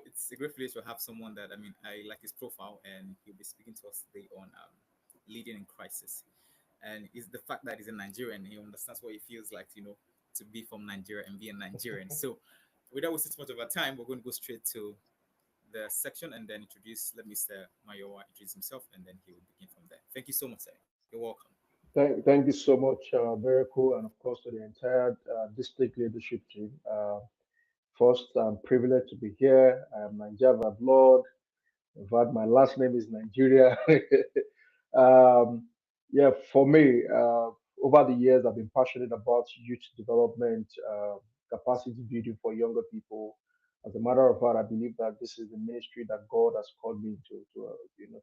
it's a great place to have someone that, I mean, I like his profile, and he'll be speaking to us today on leading in crisis. And it's the fact that he's a Nigerian, he understands what it feels like, to be from Nigeria and be a Nigerian. So, without wasting too much of our time, we're going to go straight to the section and then let Mr. Mayowa introduce himself, and then he will begin from there. Thank you so much, sir. You're welcome. Thank you so much, very cool, and of course to the entire district leadership team. First, I'm privileged to be here. I'm Nigeria by blood. In fact, my last name is Nigeria. um, yeah, for me, over the years, I've been passionate about youth development, capacity building for younger people. As a matter of fact, I believe that this is the ministry that God has called me to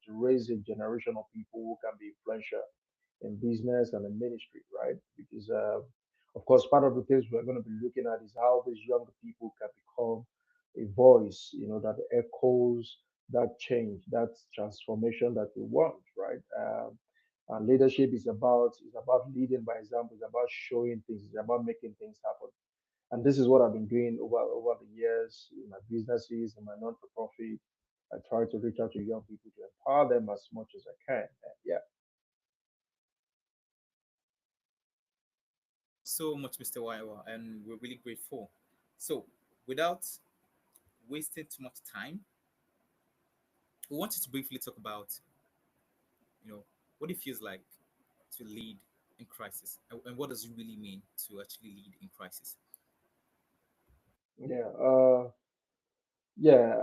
raise a generation of people who can be influential in business and in ministry, right? Because, of course, part of the things we're going to be looking at is how these young people can become a voice, that echoes that change, that transformation that we want, right? And leadership is about leading by example. It's about showing things. It's about making things happen. And this is what I've been doing over the years in my businesses, in my non-for-profit. I try to reach out to young people to empower them as much as I can. And yeah. Thank you so much, Mr. Waiwa, and we're really grateful. So, without wasting too much time, we wanted to briefly talk about, what it feels like to lead in crisis, and what does it really mean to actually lead in crisis. Yeah, yeah.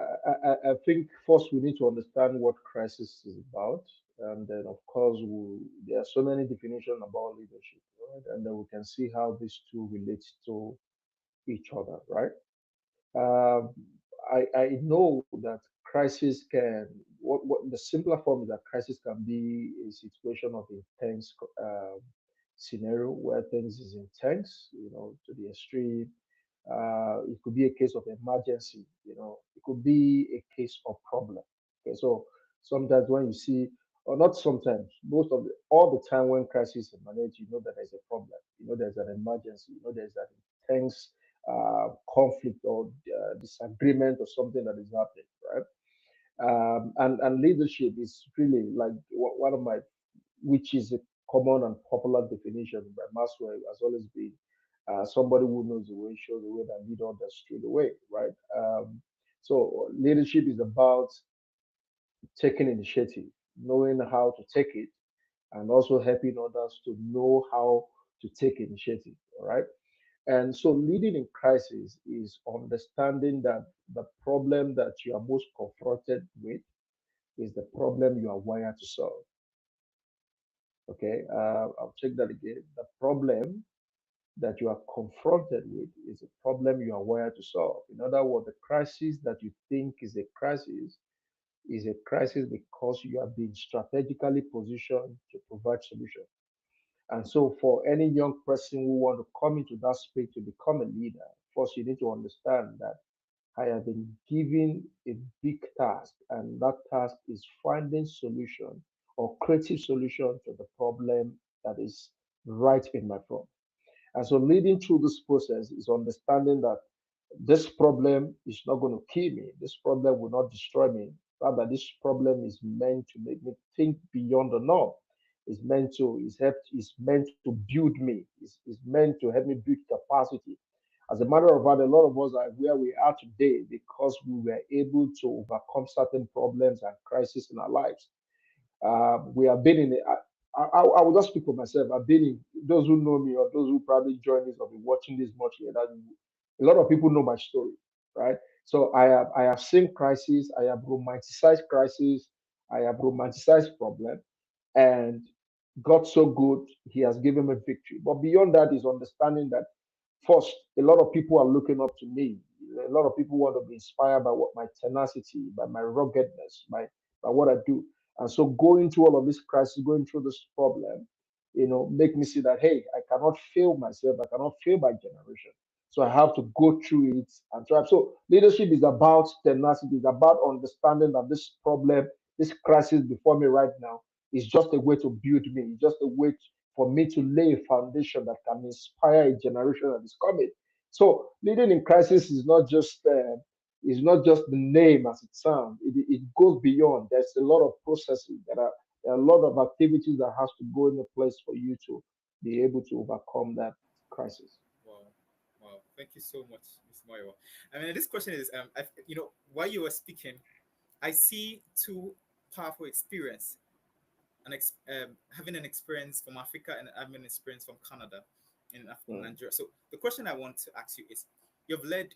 I think first we need to understand what crisis is about, and then of course there are so many definitions about leadership, right? And then we can see how these two relate to each other, right? Um, I know that crisis can what the simpler form is that crisis can be a situation of intense scenario where things is intense, to the extreme. It could be a case of emergency, it could be a case of problem. Okay, so sometimes when you see, or not sometimes, all the time when crisis emanates, you know that there's a problem, there's an emergency, there's an intense conflict or disagreement or something that is happening, right? And leadership is really like one of my, which is a common and popular definition by Maxwell, has always been somebody who knows the way, shows the way, that lead others through the way, right? So leadership is about taking initiative, knowing how to take it, and also helping others to know how to take initiative, all right? And so leading in crisis is understanding that the problem that you are most confronted with is the problem you are wired to solve. Okay, I'll check that again. The problem that you are confronted with is a problem you are wired to solve. In other words, the crisis that you think is a crisis because you have been strategically positioned to provide solution. And so, for any young person who want to come into that space to become a leader, first you need to understand that I have been given a big task, and that task is finding solution or creative solution to the problem that is right in my front. And so, leading through this process is understanding that this problem is not going to kill me. This problem will not destroy me. Rather, this problem is meant to make me think beyond the norm. Is meant to build me. Is meant to help me build capacity. As a matter of fact, a lot of us are where we are today because we were able to overcome certain problems and crises in our lives. We have been in. I will just speak for myself. I've been in. Those who know me or those who probably join this or be watching this much here, that a lot of people know my story, right? So I have seen crisis. I have romanticized crisis. I have romanticized problem, and God so good, He has given me victory. But beyond that is understanding that first, a lot of people are looking up to me. A lot of people want to be inspired by what my tenacity, by my ruggedness, by what I do. And so going through all of this crisis, going through this problem, make me see that hey, I cannot fail myself, I cannot fail my generation. So I have to go through it and try. So leadership is about tenacity, it's about understanding that this problem, this crisis before me right now is just a way to build me, it's just a way for me to lay a foundation that can inspire a generation that is coming. So leading in crisis is not just is not just the name as it sounds. It goes beyond. There's a lot of processes there are a lot of activities that has to go into place for you to be able to overcome that crisis. Wow, wow. Thank you so much, Mr. Mayo. I mean, this question is, while you were speaking, I see two powerful experience, having an experience from Africa and having an experience from Canada in Mm. Nigeria. So the question I want to ask you is, you've led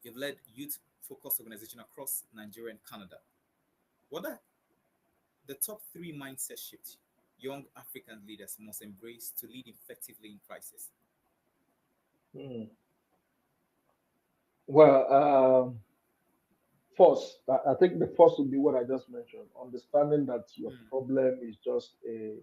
you've led youth focused organization across Nigeria and Canada. What are the top three mindset shifts young African leaders must embrace to lead effectively in crisis? Mm. Well, first, I think the first would be what I just mentioned: understanding that your Mm, problem is just a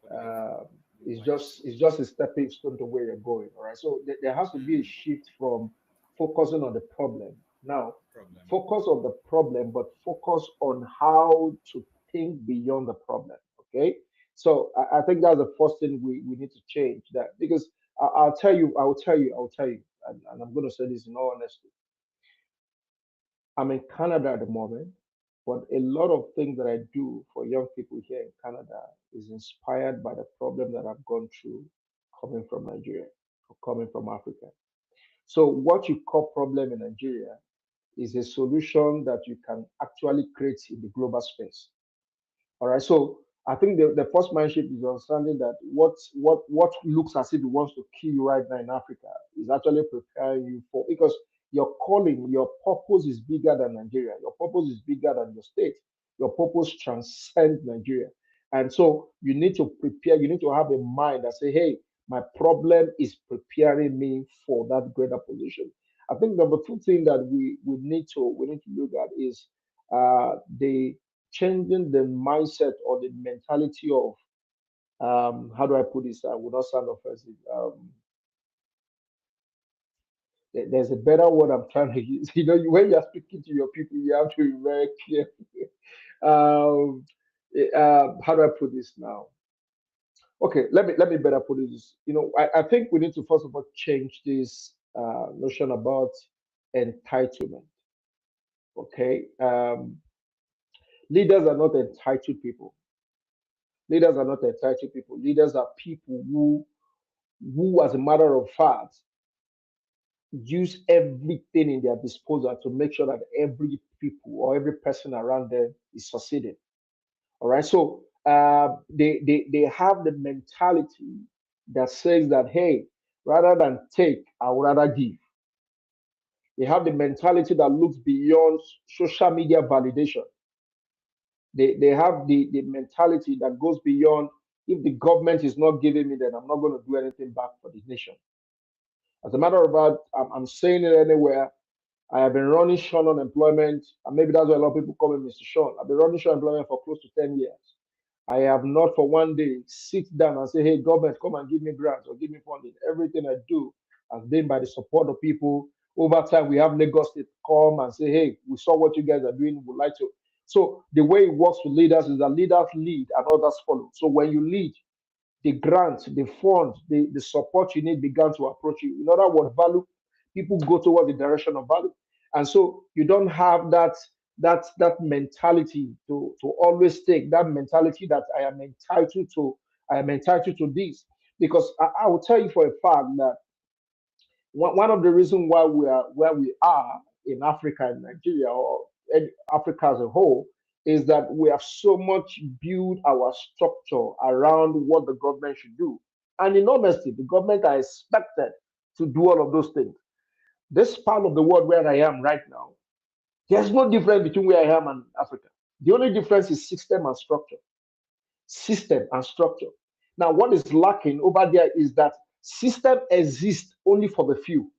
for the youth, uh, the wider youth. it's just a stepping stone to where you're going. All right. So there has to be a Mm, shift from focusing on the problem. Now, problem. focus on the problem, but focus on how to think beyond the problem. Okay. So I think that's the first thing we need to change that because I'll tell you, and I'm going to say this in all honesty. I'm in Canada at the moment, but a lot of things that I do for young people here in Canada is inspired by the problem that I've gone through coming from Nigeria or coming from Africa. So, what you call problem in Nigeria is a solution that you can actually create in the global space. All right. So I think the first mindset is understanding that what looks as if it wants to kill you right now in Africa is actually preparing you for because your calling, your purpose is bigger than Nigeria. Your purpose is bigger than your state. Your purpose transcends Nigeria. And so you need to prepare, you need to have a mind that say, hey, my problem is preparing me for that greater position. I think number two thing that we need to look at is the changing the mindset or the mentality of how do I put this? I will not sound offensive. There's a better word I'm trying to use. You know, when you're speaking to your people, you have to be very careful. um, how do I put this now? Okay, let me better put this. You know, I think we need to first of all change this notion about entitlement. Okay, leaders are not entitled people. Leaders are not entitled people. Leaders are people as a matter of fact, use everything in their disposal to make sure that every people or every person around them is succeeding. All right. So they have the mentality that says that, hey, rather than take, I would rather give. They have the mentality that looks beyond social media validation. They have the mentality that goes beyond if the government is not giving me, then I'm not going to do anything back for the nation. As a matter of fact, I'm saying it anywhere. I have been running short unemployment, and maybe that's why a lot of people call me Mr. Sean. I've been running short employment for close to 10 years. I have not for one day sit down and say, hey, government, come and give me grants or give me funding. Everything I do has been by the support of people. Over time, we have Lagos State come and say, hey, we saw what you guys are doing, would like to. So the way it works with leaders is that leaders lead and others follow. So when you lead, the grant, the fund, the support you need began to approach you. In other words, value, people go toward the direction of value. And so you don't have that mentality to always take that mentality that I am entitled to this. Because I will tell you for a fact that one of the reasons why we are where we are in Africa and Nigeria or in Africa as a whole is that we have so much built our structure around what the government should do. And in honesty, the government are expected to do all of those things. This part of the world where I am right now, there's no difference between where I am and Africa. The only difference is system and structure. System and structure. Now, what is lacking over there is that system exists only for the few,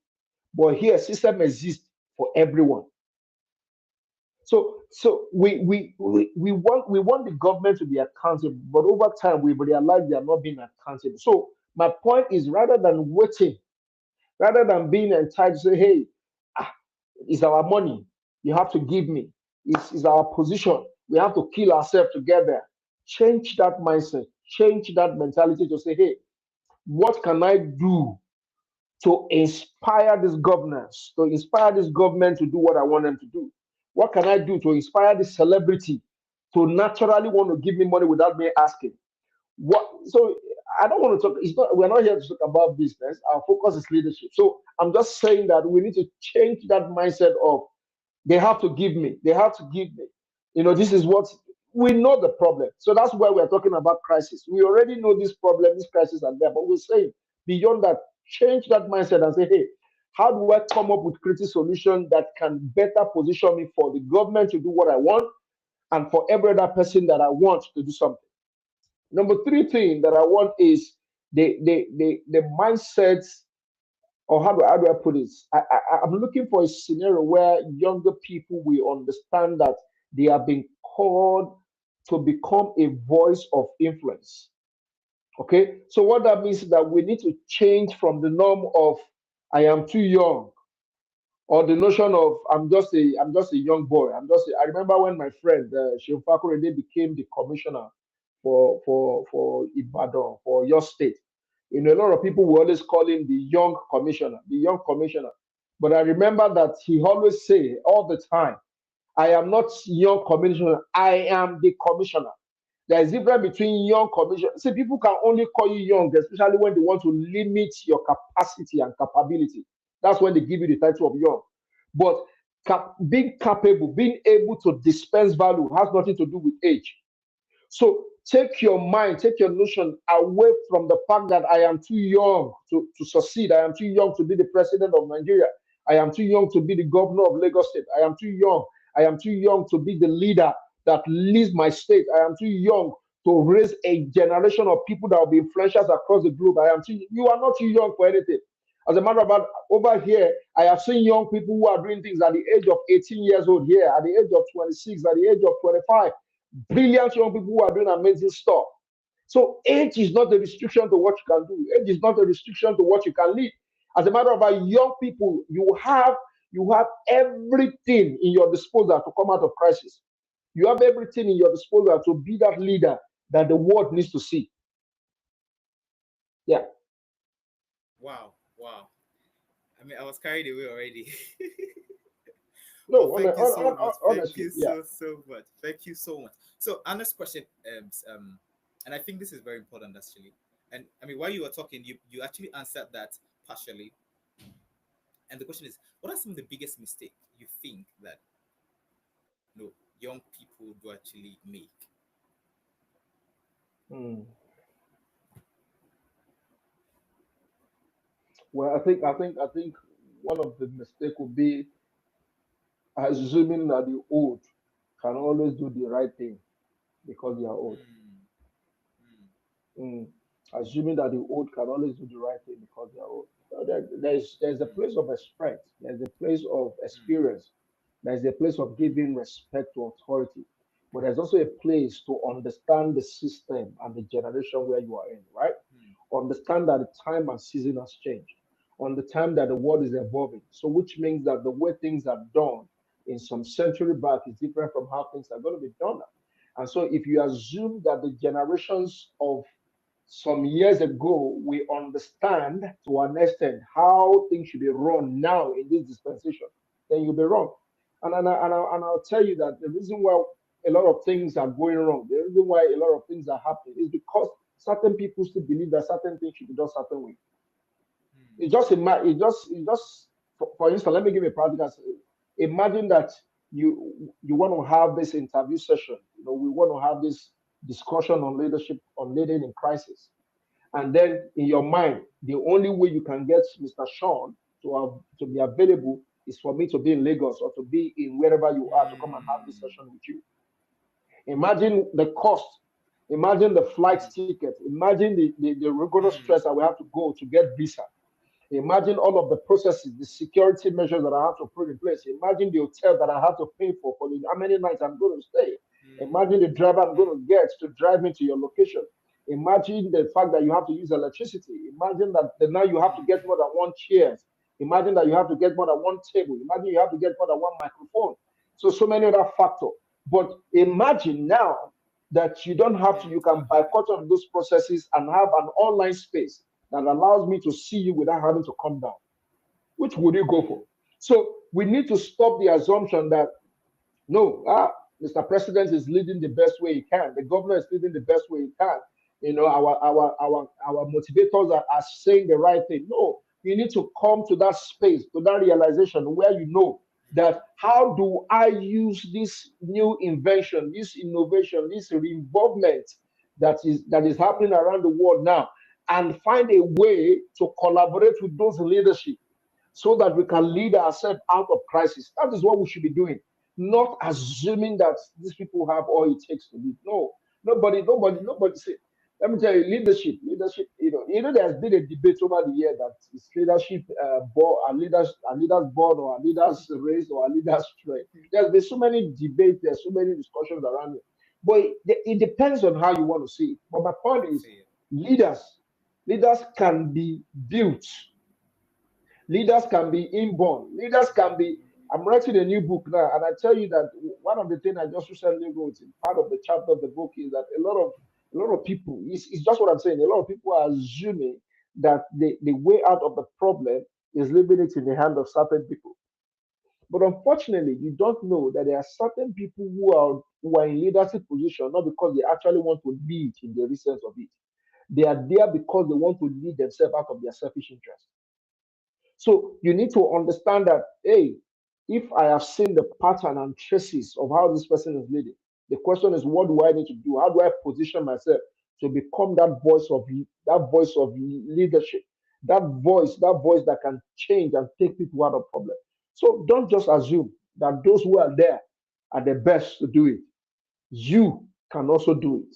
but here system exists for everyone. So we want the government to be accountable, but over time we've realized they are not being accountable. So my point is rather than waiting, rather than being entitled, say, hey, ah, it's our money, you have to give me. It's our position. We have to kill ourselves together. Change that mindset, change that mentality to say, hey, what can I do to inspire this governance, to inspire this government to do what I want them to do? What can I do to inspire this celebrity to naturally want to give me money without me asking? What? So I don't want to talk. It's not. We're not here to talk about business. Our focus is leadership. So I'm just saying that we need to change that mindset of they have to give me. They have to give me. This is what we know the problem. So that's why we're talking about crisis. We already know this problem, this crisis are there, but we're saying beyond that, change that mindset and say, hey, how do I come up with creative solution that can better position me for the government to do what I want and for every other person that I want to do something? Number three thing that I want is the mindsets, or how do I put this? I'm looking for a scenario where younger people will understand that they are being called to become a voice of influence. Okay, so what that means is that we need to change from the norm of I am too young, or the notion of I'm just a young boy. I remember when my friend Shehu Fakorede became the commissioner for Ibadan, for your state. A lot of people will always call him the young commissioner, the young commissioner. But I remember that he always say all the time, I am not young commissioner, I am the commissioner. There is difference between young commissioner. See, people can only call you young, especially when they want to limit your capacity and capability. That's when they give you the title of young. But being capable, being able to dispense value has nothing to do with age. So take your mind, take your notion away from the fact that I am too young to succeed. I am too young to be the president of Nigeria. I am too young to be the governor of Lagos State. I am too young. I am too young to be the leader that leads my state. I am too young to raise a generation of people that will be influentials across the globe. You are not too young for anything. As a matter of fact, over here, I have seen young people who are doing things at the age of 18 years old here, at the age of 26, at the age of 25. Brilliant young people who are doing amazing stuff. So age is not a restriction to what you can do. Age is not a restriction to what you can lead. As a matter of fact, young people, you have everything in your disposal to come out of crisis. You have everything in your disposal to be that leader that the world needs to see. Yeah. Wow, wow. I mean, I was carried away already. No, Well, thank you so much. Thank honestly, you yeah. so much. Thank you so much. So, our next question, and I think this is very important actually. And I mean, while you were talking, you actually answered that partially. And the question is, what are some of the biggest mistakes you think that young people do actually make? Hmm. Well, I think one of the mistake would be assuming that the old can always do the right thing because they are old. Mm, mm, Mm. Assuming that the old can always do the right thing because they are old. There's a mm, place of respect. There's a place of mm, experience. There's a place of giving respect to authority. But there's also a place to understand the system and the generation where you are in, right? mm, Understand that the time and season has changed. On the time that the world is evolving. So which means that the way things are done in some century back is different from how things are going to be done now. And so if you assume that the generations of some years ago, we understand to an extent how things should be run now in this dispensation, then you'll be wrong. And I'll tell you that the reason why a lot of things are going wrong, the reason why a lot of things are happening is because certain people still believe that certain things should be done certain way. mm, For instance, let me give you a practical. Imagine that you want to have this interview session. We want to have this discussion on leadership, on leading in crisis. And then in your mind, the only way you can get Mr. Sean to be available is for me to be in Lagos or to be in wherever you are to come and have this mm, session with you. Imagine the cost. Imagine the flight mm, ticket. Imagine the rigorous mm, stress that we have to go to get visa. Imagine all of the processes, the security measures that I have to put in place. Imagine the hotel that I have to pay for how many nights I'm going to stay. mm, Imagine the driver I'm mm, going to get to drive me to your location. Imagine the fact that you have to use electricity. Imagine that now you have to mm, get more than one chair. Imagine that you have to get more than one table. Imagine you have to get more than one microphone. So many other factors. But imagine now that you don't have to, mm, you can okay. boycott all of those processes and have an online space that allows me to see you without having to come down? Which would you go for? So we need to stop the assumption that no, Mr. President is leading the best way he can. The governor is leading the best way he can. Our motivators are saying the right thing. No, you need to come to that space, to that realization where you know that how do I use this new invention, this innovation, this involvement that is happening around the world now, and find a way to collaborate with those leadership so that we can lead ourselves out of crisis. That is what we should be doing, not assuming that these people have all it takes to lead. No, nobody say. Let me tell you, leadership. There's been a debate over the year that is leadership board, a leaders board, or a leaders race, or a leaders strength. There's been so many debates, there's so many discussions around it. But it depends on how you want to see it. But my point is, leaders can be built. Leaders can be inborn. Leaders can be. I'm writing a new book now, and I tell you that one of the things I just recently wrote in part of the chapter of the book is that a lot of people, it's just what I'm saying. A lot of people are assuming that the way out of the problem is leaving it in the hand of certain people. But unfortunately, you don't know that there are certain people who are in leadership position not because they actually want to lead in the real sense of it. They are there because they want to lead themselves out of their selfish interest. So you need to understand that, hey, if I have seen the pattern and traces of how this person is leading, the question is, what do I need to do? How do I position myself to become that voice of leadership, that voice that can change and take people out of problem. So don't just assume that those who are there are the best to do it. You can also do it.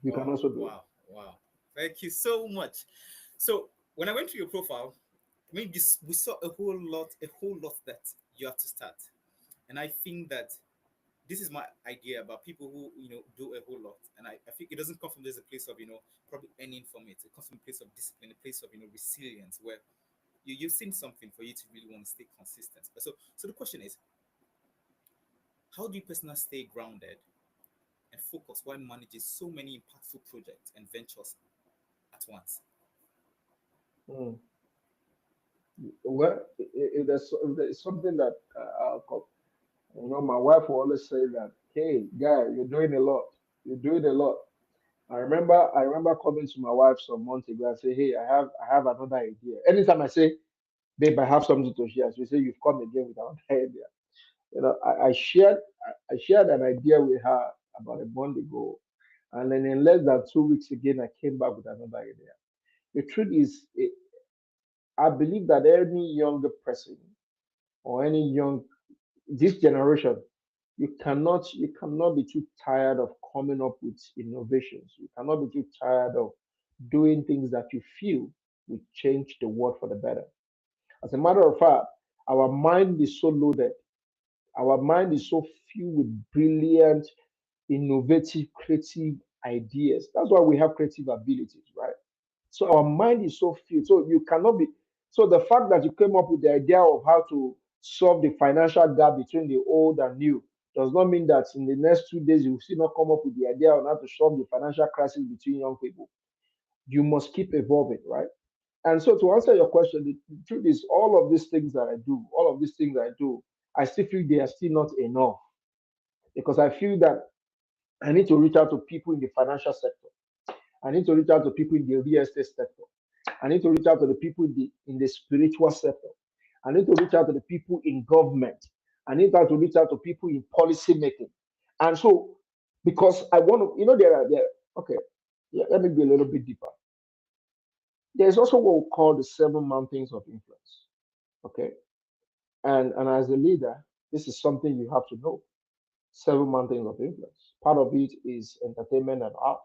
You can Wow, also do it. wow, wow. Thank you so much. So when I went to your profile, I mean, this, we saw a whole lot that you have to start. And I think that this is my idea about people who, do a whole lot. And I think it doesn't come from this a place of, probably earning from it. It comes from a place of discipline, a place of, resilience, where you've seen something for you to really want to stay consistent. So the question is, how do you personally stay grounded and focus while managing so many impactful projects and ventures at once? Mm. Well, if there's something that my wife will always say that, hey, guy, you're doing a lot. You're doing a lot. I remember coming to my wife some months ago and say, hey, I have another idea. Anytime I say, babe, I have something to share, she say, you've come again with another idea. I shared an idea with her about a month ago, and then in less than 2 weeks again, I came back with another idea. The truth is, I believe that any younger person or any young this generation, you cannot be too tired of coming up with innovations. You cannot be too tired of doing things that you feel will change the world for the better. As a matter of fact, our mind is so loaded, our mind is so filled with brilliant, innovative, creative ideas. That's why we have creative abilities, right? So our mind is so filled. So you cannot be. So the fact that you came up with the idea of how to solve the financial gap between the old and new does not mean that in the next 2 days you will still not come up with the idea on how to solve the financial crisis between young people. You must keep evolving, right? And so to answer your question, the truth is all of these things that I do, I still feel they are still not enough because I feel that I need to reach out to people in the financial sector. I need to reach out to people in the real estate sector. I need to reach out to the people in the spiritual sector. I need to reach out to the people in government. I need to reach out to people in policy making. And so, because I want to, okay, let me be a little bit deeper. There's also what we call the seven mountains of influence. Okay. And as a leader, this is something you have to know. Seven mountains of influence. Part of it is entertainment and art.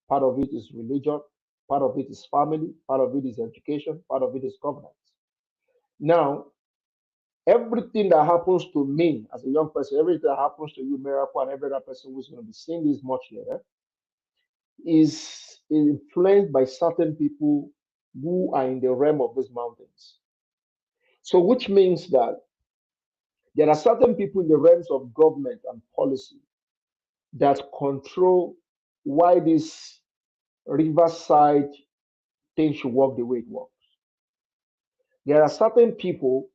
Part of it is religion. Part of it is family. Part of it is education. Part of it is governance. Now, everything that happens to me as a young person, everything that happens to you, Miracle, and every other person who's going to be seeing this much later, is influenced by certain people who are in the realm of these mountains. So, which means that there are certain people in the realms of government and policy that control why this riverside things should work the way it works. There are certain people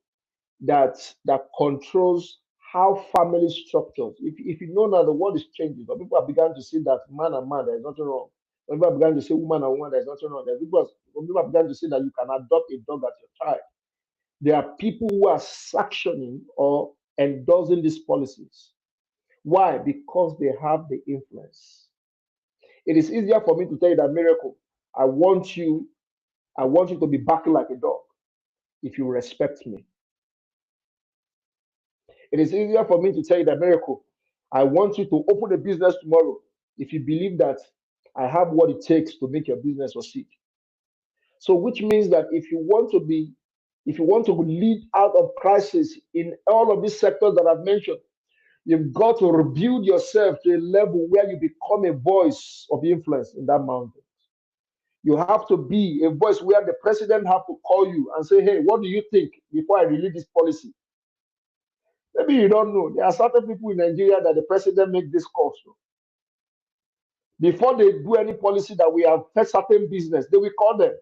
that controls how family structures. If you know now the world is changing, but people have begun to see that man and man, there is nothing wrong. When people have begun to say woman and woman, there is nothing wrong. When people have begun to say that you can adopt a dog as your child, there are people who are sanctioning or endorsing these policies. Why? Because they have the influence. It is easier for me to tell you that miracle. I want you, I want you to be barking like a dog if you respect me. It is easier for me to tell you that miracle. I want you to open a business tomorrow if you believe that I have what it takes to make your business succeed. So, which means that if you want to lead out of crisis in all of these sectors that I've mentioned, you've got to rebuild yourself to a level where you become a voice of influence in that mountain. You have to be a voice where the president have to call you and say, "Hey, what do you think before I release this policy?" Maybe you don't know. There are certain people in Nigeria that the president make this calls to. Before they do any policy that we have affect certain business, they will call them.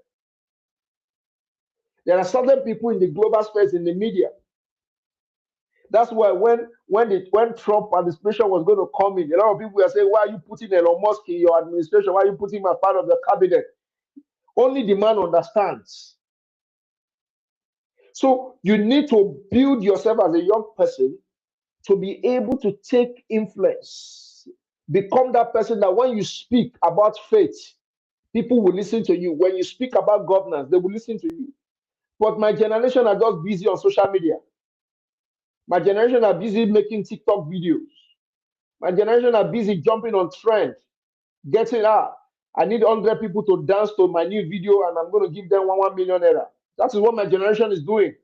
There are certain people in the global space in the media. That's why when Trump administration was going to come in, a lot of people were saying, "Why are you putting Elon Musk in your administration? Why are you putting him as part of the cabinet?" Only the man understands. So you need to build yourself as a young person to be able to take influence. Become that person that when you speak about faith, people will listen to you. When you speak about governance, they will listen to you. But my generation are just busy on social media. My generation are busy making TikTok videos. My generation are busy jumping on trend, getting out. I need 100 people to dance to my new video and I'm going to give them 1 million naira. That is what my generation is doing.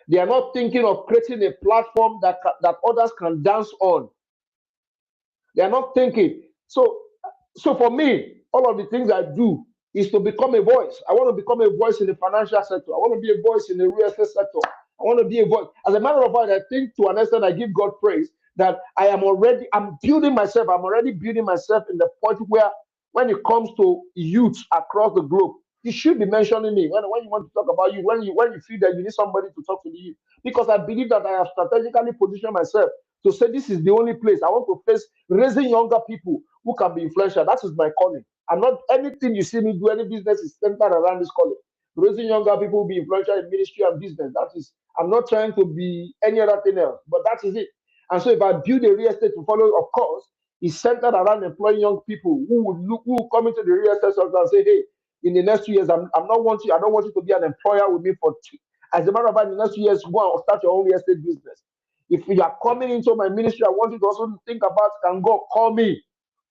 They are not thinking of creating a platform that others can dance on. They are not thinking. So for me, all of the things I do is to become a voice. I want to become a voice in the financial sector. I want to be a voice in the real estate sector. I want to be a voice. As a matter of fact, I think to an extent I give God praise that I'm building myself. I'm already building myself in the point where when it comes to youth across the globe, you should be mentioning me when you want to talk about you, when you feel that you need somebody to talk to the youth. Because I believe that I have strategically positioned myself to say this is the only place I want to face raising younger people who can be influential. That is my calling. I'm not anything you see me do, any business is centered around this calling. Raising younger people who be influential in ministry and business. That is, I'm not trying to be any other thing else, but that is it. And so if I build a real estate to follow, of course, it's centered around employing young people who will come into the real estate sector and say, "Hey, in the next 2 years, I don't want you to be an employer with me for two. As a matter of fact, in the next 2 years, go and start your own real estate business. If you are coming into my ministry, I want you to also think about, can God call me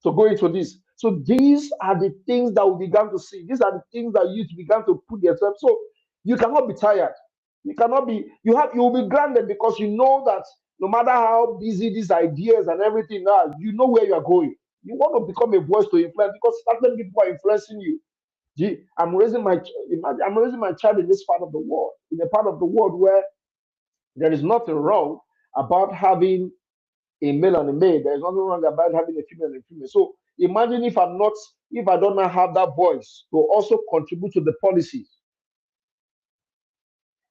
to go into this?" So these are the things that we began to see. These are the things that youth began to put themselves. So you cannot be tired. You cannot be, you will be grounded because you know that no matter how busy these ideas and everything are, you know where you are going. You want to become a voice to influence because certain people are influencing you. I'm raising my child in this part of the world, in a part of the world where there is nothing wrong about having a male and a male. There is nothing wrong about having a female and a female. So imagine if I don't have that voice to also contribute to the policies.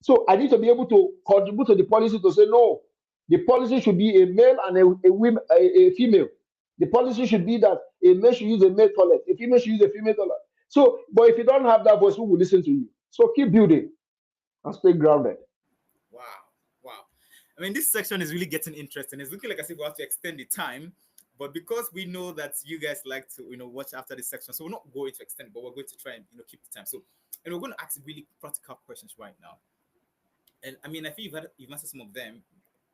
So I need to be able to contribute to the policy to say no. The policy should be a male and a female. The policy should be that a male should use a male toilet, a female should use a female toilet. So, but if you don't have that voice, who will listen to you? So keep building and stay grounded. Wow. Wow. I mean, this section is really getting interesting. It's looking like I said we have to extend the time, but because we know that you guys like to, watch after this section, so we're not going to extend, but we're going to try and, keep the time. So, and we're going to ask really practical questions right now. And I mean, I think you've answered some of them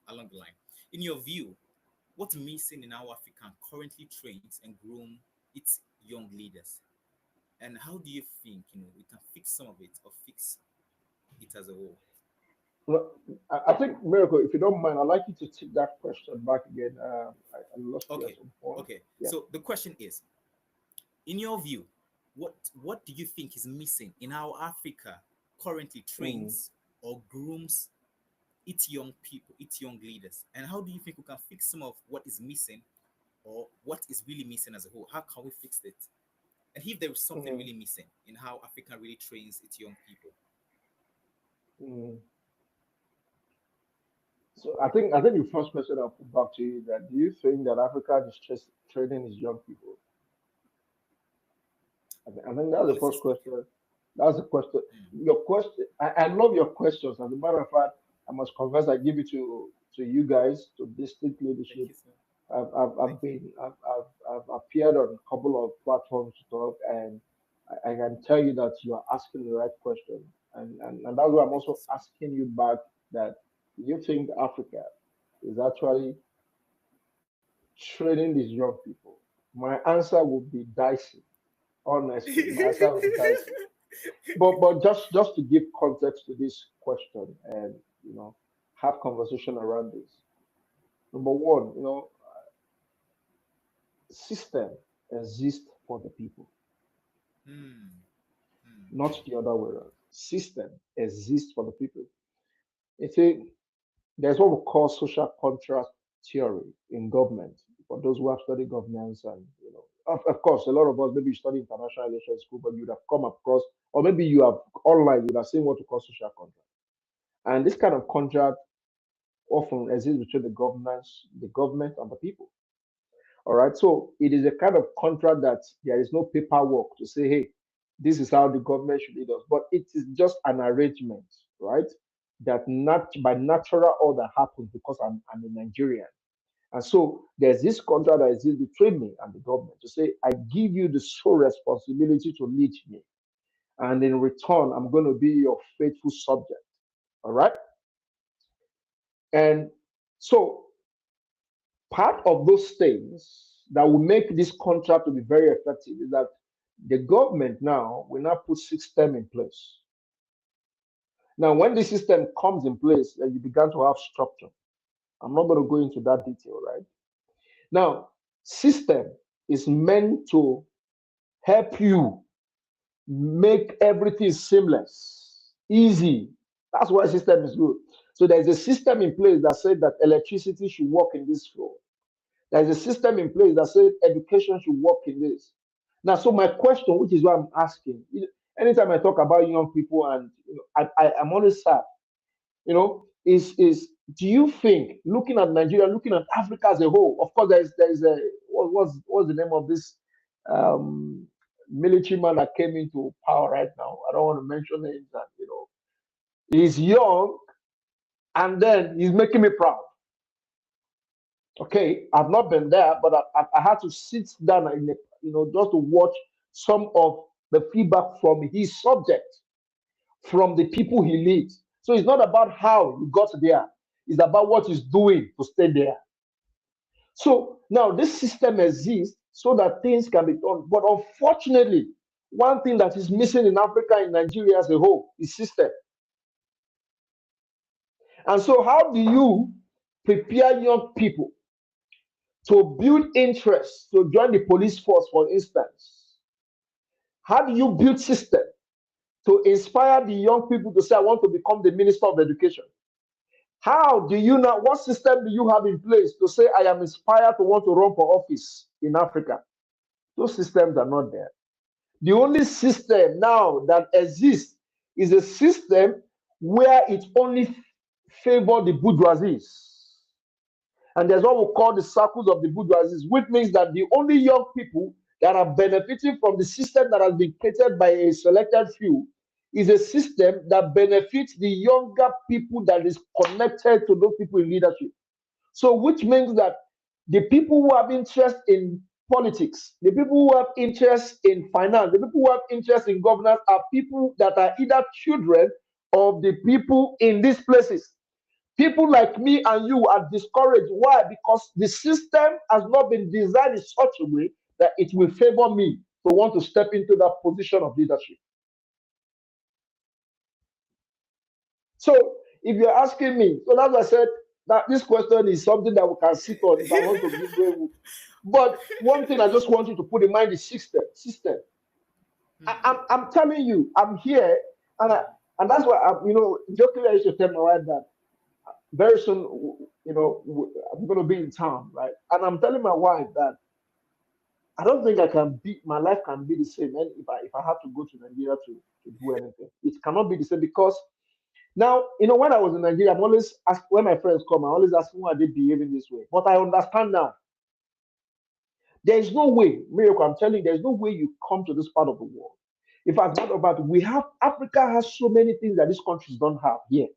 along the line. In your view, what's missing in our African currently trains and groom its young leaders? And how do you think, we can fix some of it or fix it as a whole? Well, I think Miracle, if you don't mind, I'd like you to take that question back again. I lost you at Okay. some point. Okay. Yeah. So the question is, in your view, what do you think is missing in how Africa currently Mm. trains or grooms its young people, its young leaders? And how do you think we can fix some of what is missing or what is really missing as a whole? How can we fix it? and if there is something mm, really missing in how Africa really trains its young people. mm. So I think the first question I'll put back to you is that do you think that Africa is just training its young people? I think that's the Honestly first speaking. question. That's the question. Mm, Your question. I love your questions. As a matter of fact, I must confess I give it to you guys, to district thank leadership. you, sir. I've Thank you. been I've appeared on a couple of platforms to talk, and I can tell you that you are asking the right question, and that's why I'm Thank you also so much. asking you back that you think Africa is actually training these young people. My answer would be dicey. Honestly, my answer would be dicey. But just to give context to this question and have conversation around this. Number one, system exists for the people, Mm, mm, not the other way around. System exists for the people. It's a There's what we call social contract theory in government. For those who have studied governance, and of course, a lot of us maybe you study international relations school, but you'd have come across, or maybe you have online, you'd have seen what we call social contract. And this kind of contract often exists between the government, and the people. All right. So it is a kind of contract that there is no paperwork to say, hey, this is how the government should lead us. But it is just an arrangement, right? That not by natural order happens because I'm a Nigerian. And so there's this contract that exists between me and the government to say, I give you the sole responsibility to lead me. And in return, I'm going to be your faithful subject. All right. And so part of those things that will make this contract to be very effective is that the government now will now put system in place. Now, when the system comes in place, then you began to have structure. I'm not going to go into that detail, right? Now, system is meant to help you make everything seamless, easy. That's why system is good. So there's a system in place that said that electricity should work in this flow. There's a system in place that says education should work in this. Now, so my question, which is what I'm asking, anytime I talk about young people, and I'm always sad, is do you think, looking at Nigeria, looking at Africa as a whole, of course, there's a what's the name of this um, military man that came into power right now? I don't want to mention names, and he's young, and then he's making me proud. Okay, I've not been there, but I had to sit down and just to watch some of the feedback from his subject, from the people he leads. So it's not about how he got there; it's about what he's doing to stay there. So now this system exists so that things can be done. But unfortunately, one thing that is missing in Africa, in Nigeria as a whole, is system. And so, how do you prepare young people to build interest to join the police force, for instance? How do you build system to inspire the young people to say, I want to become the minister of education? How do you now, what system do you have in place to say, I am inspired to want to run for office in Africa? Those systems are not there. The only system now that exists is a system where it only favors the bourgeoisie. And there's what we call the circles of the bourgeoisie, which means that the only young people that are benefiting from the system that has been created by a selected few is a system that benefits the younger people that is connected to those people in leadership. So, which means that the people who have interest in politics, the people who have interest in finance, the people who have interest in governance are people that are either children of the people in these places. People like me and you are discouraged. Why? Because the system has not been designed in such a way that it will favor me to want to step into that position of leadership. So if you're asking me, so that's why I said that this question is something that we can sit on if I want to be going. But one thing I just want you to put in mind is system. System. Hmm, I'm telling you, I'm here, and and that's why jokingly I used to tell my wife that very soon, I'm going to be in town, right? And I'm telling my wife that I don't think I can be, my life can be the same. And if I have to go to Nigeria to do anything, it cannot be the same because now, when I was in Nigeria, I'm always ask when my friends come, I always ask why are they behaving this way. But I understand now. There is no way, Miracle, I'm telling you, there's no way you come to this part of the world. In fact, not about we have Africa has so many things that these countries don't have here.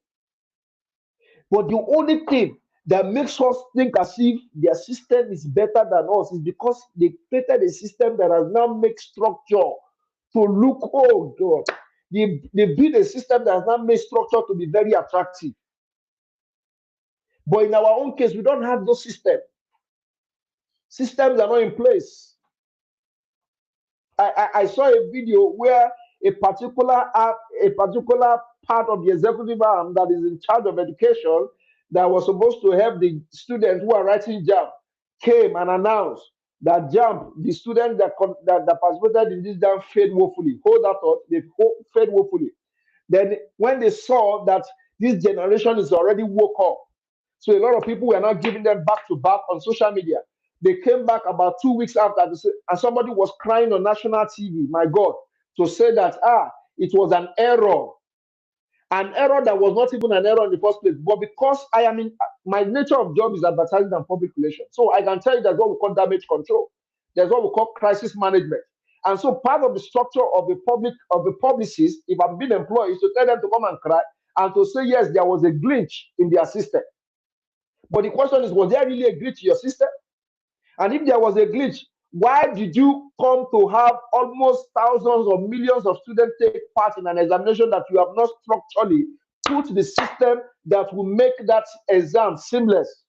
But the only thing that makes us think as if their system is better than us is because they created a system that has now made structure to look, oh God, they build a system that has now made structure to be very attractive. But in our own case, we don't have those systems. Systems are not in place. I saw a video where a particular part of the executive arm that is in charge of education that was supposed to help the students who are writing JAMB came and announced that JAMB, the students that participated in this JAMB failed woefully. Hold that thought, they failed woefully. Then when they saw that this generation is already woke up, so a lot of people were not giving them back to back on social media. They came back about 2 weeks after, and somebody was crying on national TV, my God, to say that it was an error that was not even an error in the first place. But because I am in my nature of job is advertising and public relations, so I can tell you that's what we call damage control. There's what we call crisis management. And so part of the structure of the publicist, if I'm being employed, is to tell them to come and cry and to say yes, there was a glitch in their system. But the question is, was there really a glitch in your system? And if there was a glitch, why did you come to have almost thousands or millions of students take part in an examination that you have not structurally put the system that will make that exam seamless?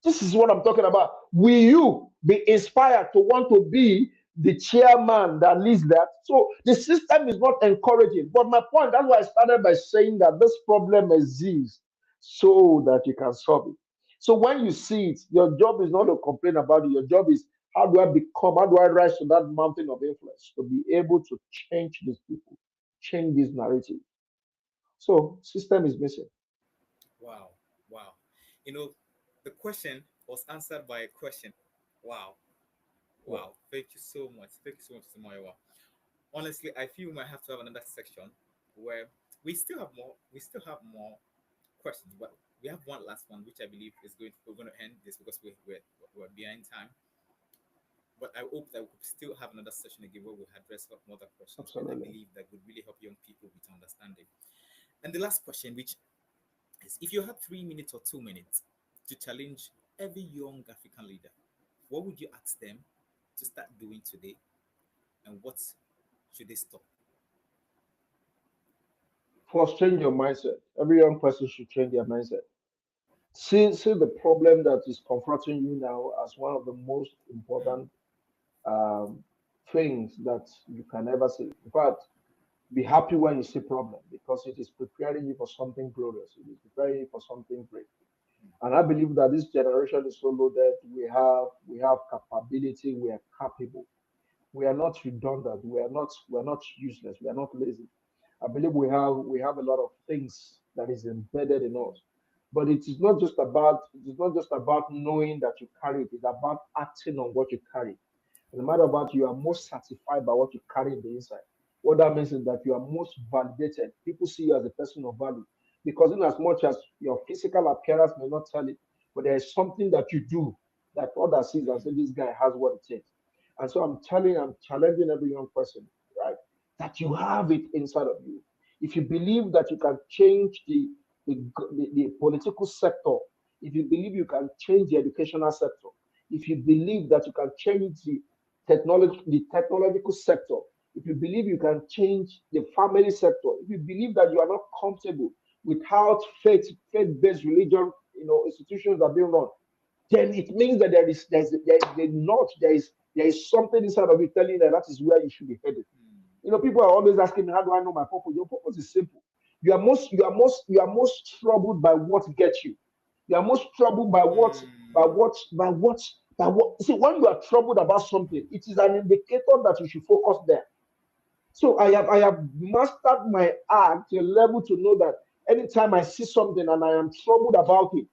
This is what I'm talking about. Will you be inspired to want to be the chairman that leads that? So the system is not encouraging. But my point, that's why I started by saying that this problem exists so that you can solve it. So when you see it, your job is not to complain about it. Your job is how do I rise to that mountain of influence to be able to change these people, change this narrative. So system is missing. Wow, wow. The question was answered by a question. Wow, Yeah, wow. Thank you so much. Thank you so much, Sumayawa. Honestly, I feel we might have to have another section where we still have more questions, but we have one last one, which I believe we're going to end this because we're behind time. But I hope that we could still have another session again where we address some other questions, and I absolutely. believe that would really help young people with understanding. And the last question, which is, if you had 3 minutes or 2 minutes to challenge every young African leader, what would you ask them to start doing today, and what should they stop? First, change your mindset. Every young person should change their mindset. See the problem that is confronting you now as one of the most Mm, important um, things that you can ever see. In fact, be happy when you see problem because it is preparing you for something glorious. It is preparing you for something great. And I believe that this generation is so loaded. We have capability. We are capable. We are not redundant. We are not useless. We are not lazy. I believe we have a lot of things that is embedded in us. But it is not just about knowing that you carry it. It's about acting on what you carry. As a matter of fact, you are most satisfied by what you carry in the inside. What that means is that you are most validated. People see you as a person of value. Because in as much as your physical appearance may not tell it, but there is something that you do that others sees and say this guy has what it takes. And so I'm challenging every young person, right? That you have it inside of you. If you believe that you can change the political sector, if you believe you can change the educational sector, if you believe that you can change the technological sector, if you believe you can change the family sector, if you believe that you are not comfortable without faith-based religion, institutions are being run, then it means that there is something inside of you telling you that that is where you should be headed. mm, People are always asking me, how do I know my purpose? Your purpose is simple. You are most troubled by what gets you. You are most troubled by what by mm, what by what by what. See, when you are troubled about something, it is an indicator that you should focus there. So I have mastered my art to a level to know that anytime I see something and I am troubled about it,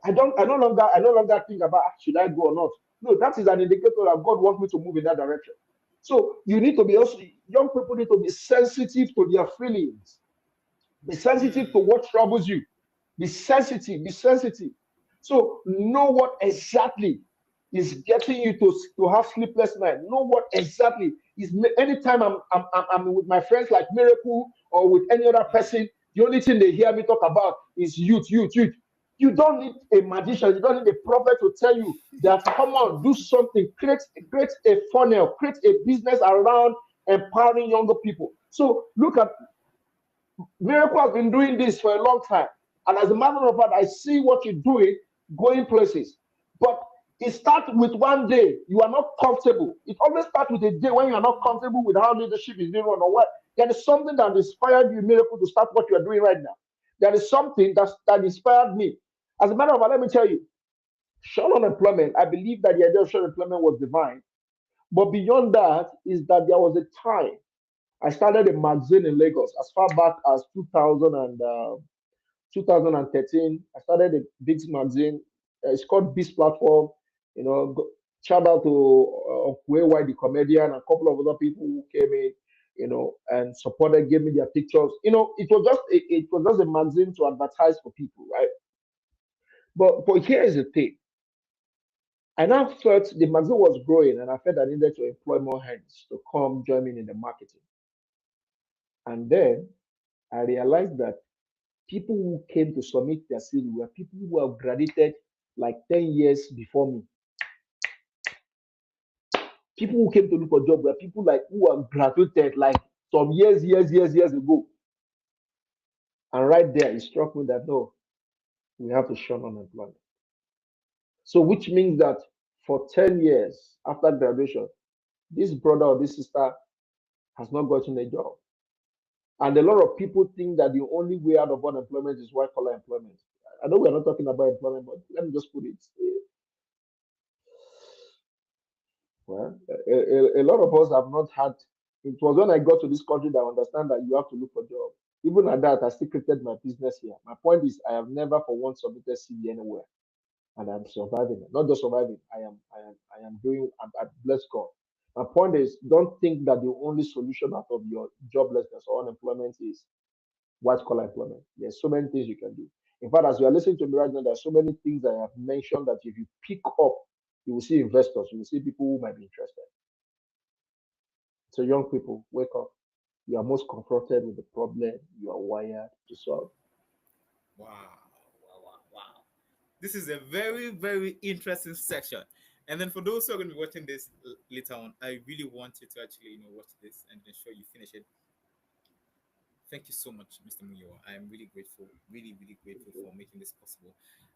I no longer think about should I go or not. No, that is an indicator that God wants me to move in that direction. So you need to be also, young people need to be sensitive to their feelings, be sensitive to Mm. what troubles you. Be sensitive, be sensitive. So know what exactly is getting you to have sleepless night. Know what exactly is anytime I'm with my friends like Miracle or with any other Mm. person, the only thing they hear me talk about is youth, youth, youth. You don't need a magician, you don't need a prophet to tell you that come on, do something, create a funnel, create a business around empowering younger people. So look at Miracle has been doing this for a long time. And as a matter of fact, I see what you're doing going places. But it starts with one day. You are not comfortable. It always starts with a day when you are not Mm. comfortable with how leadership is being run or what. There is something that inspired you, Miracle, to start what you are doing right now. There is something that inspired me. As a matter of fact, let me tell you, short unemployment, I believe that the idea of short employment was divine. But beyond that, is that there was a time I started a magazine in Lagos as far back as 2000 and 2013. I started a big magazine. It's called Beast Platform. You know, shout out to Kuwait, the comedian, and a couple of other people who came in, you know, and supported, gave me their pictures. You know, it was just a magazine to advertise for people, right? But here is the thing. I now felt the magazine was growing, and I felt I needed to employ more hands to come join me in the marketing. And then I realized that people who came to submit their CV were people who have graduated like 10 years before me. People who came to look for job were people like who have graduated like some years ago. And right there, it struck me that no, we have to shun unemployment. So, which means that for 10 years after graduation, this brother or this sister has not gotten a job. And a lot of people think that the only way out of unemployment is white collar employment. I know we're not talking about employment, but let me just put it. Well, a lot of us have not had. It was when I got to this country that I understand that you have to look for job. Even at that, I still created my business here. My point is, I have never for once submitted CV anywhere, and I'm surviving. Not just surviving. I am doing. I bless God. My point is, don't think that the only solution out of your joblessness or unemployment is white collar employment. There's so many things you can do. In fact, as you are listening to me right now, there's so many things I have mentioned that if you pick up, you will see investors, you will see people who might be interested. So, young people, wake up. You are most confronted with the problem you are wired to solve. Wow, wow, wow, wow. This is a very, very interesting section. And then for those who are going to be watching this later on, I really want you to actually, watch this and ensure you finish it. Thank you so much, Mr. Muyo. I am really grateful, really, really grateful for making this possible.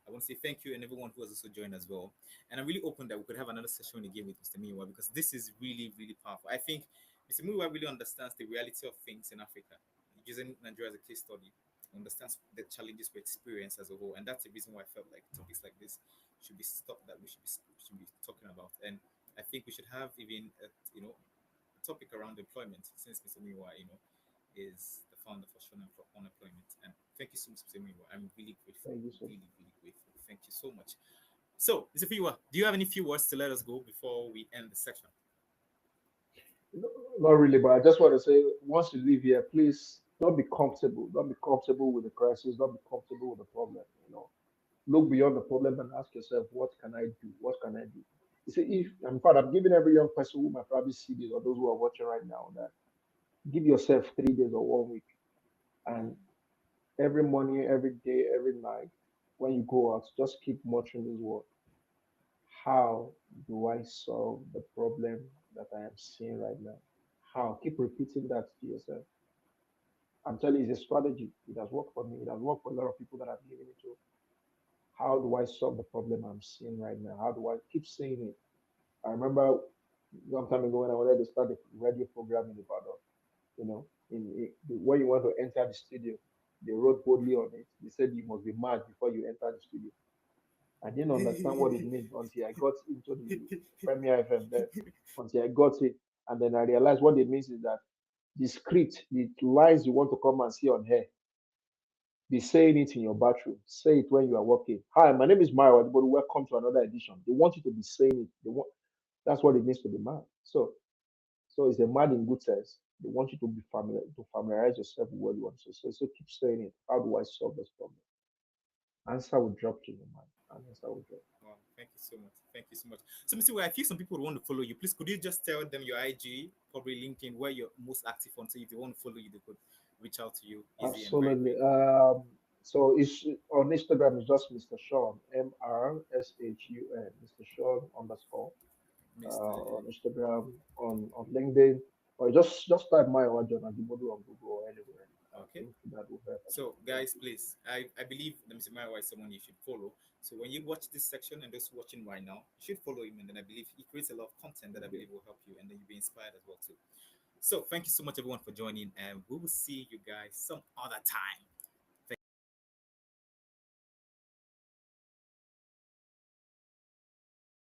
I want to say thank you and everyone who has also joined as well. And I'm really open that we could have another session again with Mr. Muyo because this is really, really powerful. I think Mr. Muyo really understands the reality of things in Africa, using Nigeria as a case study, understands the challenges we experience as a whole. And that's the reason why I felt like topics like this should be stuff that we should be talking about. And I think we should have even a topic around employment since Mr. Muyo, is the founder for Shona for Unemployment. And thank you so much, Mr. Miwa. I'm really grateful. Thank you so Really, really grateful. Thank you so much. So, Mr. Fiwa, do you have any few words to let us go before we end the section? much. Not really, but I just want to say once you leave here, please don't be comfortable. Don't be comfortable with the crisis. Don't be comfortable with the problem. You know, look beyond the problem and ask yourself, what can I do? What can I do? You see, if in fact, I'm giving every young person who might probably see this or those who are watching right now that give yourself 3 days or 1 week, and every morning, every day, every night, when you go out, just keep muttering this word. How do I solve the problem that I am seeing right now? How? Keep repeating that to yourself. I'm telling you, it's a strategy. It has worked for me. It has worked for a lot of people that I've given it to. How do I solve the problem I'm seeing right now? How do I keep saying it? I remember some time ago when I wanted to start a radio program in Ibadan, you know, when you want to enter the studio, they wrote boldly on it. They said you must be mad before you enter the studio. I didn't understand what it means until I got into the Premier FM there, until I got it. And then I realized what it means is that the script, the lines you want to come and see on here, Be saying it in your bathroom. Say it when you are working. Hi, my name is Mario Adibolu. Welcome to another edition. They want you to be saying it. They want That's what it means to be mad. So it's a mad in good sense. They want you to be familiarize yourself with what you want to say. So keep saying it. How do I solve this problem? Answer will drop to your mind. And answer will drop. Wow, thank you so much. Thank you so much. So, Mr. Way, I feel some people want to follow you. Please, could you just tell them your IG, probably LinkedIn, where you're most active on? So, if they want to follow you, they could reach out to you easy and very Absolutely. quick. So it's on Instagram. It's just Mr. Sean, MRSHUN, Mr. Sean underscore. Mr. On Instagram, on LinkedIn, or just type my John Adimodu on Google or anywhere. I Okay. think that will help as So, well. Thank guys, you. please, I believe that Mr. Maiwa is someone you should follow. So, when you watch this section and those watching right now, you should follow him. And then I believe he creates a lot of content that I Thank you. believe will help you. And then you'll be inspired as well, too. So, thank you so much, everyone, for joining. And we will see you guys some other time.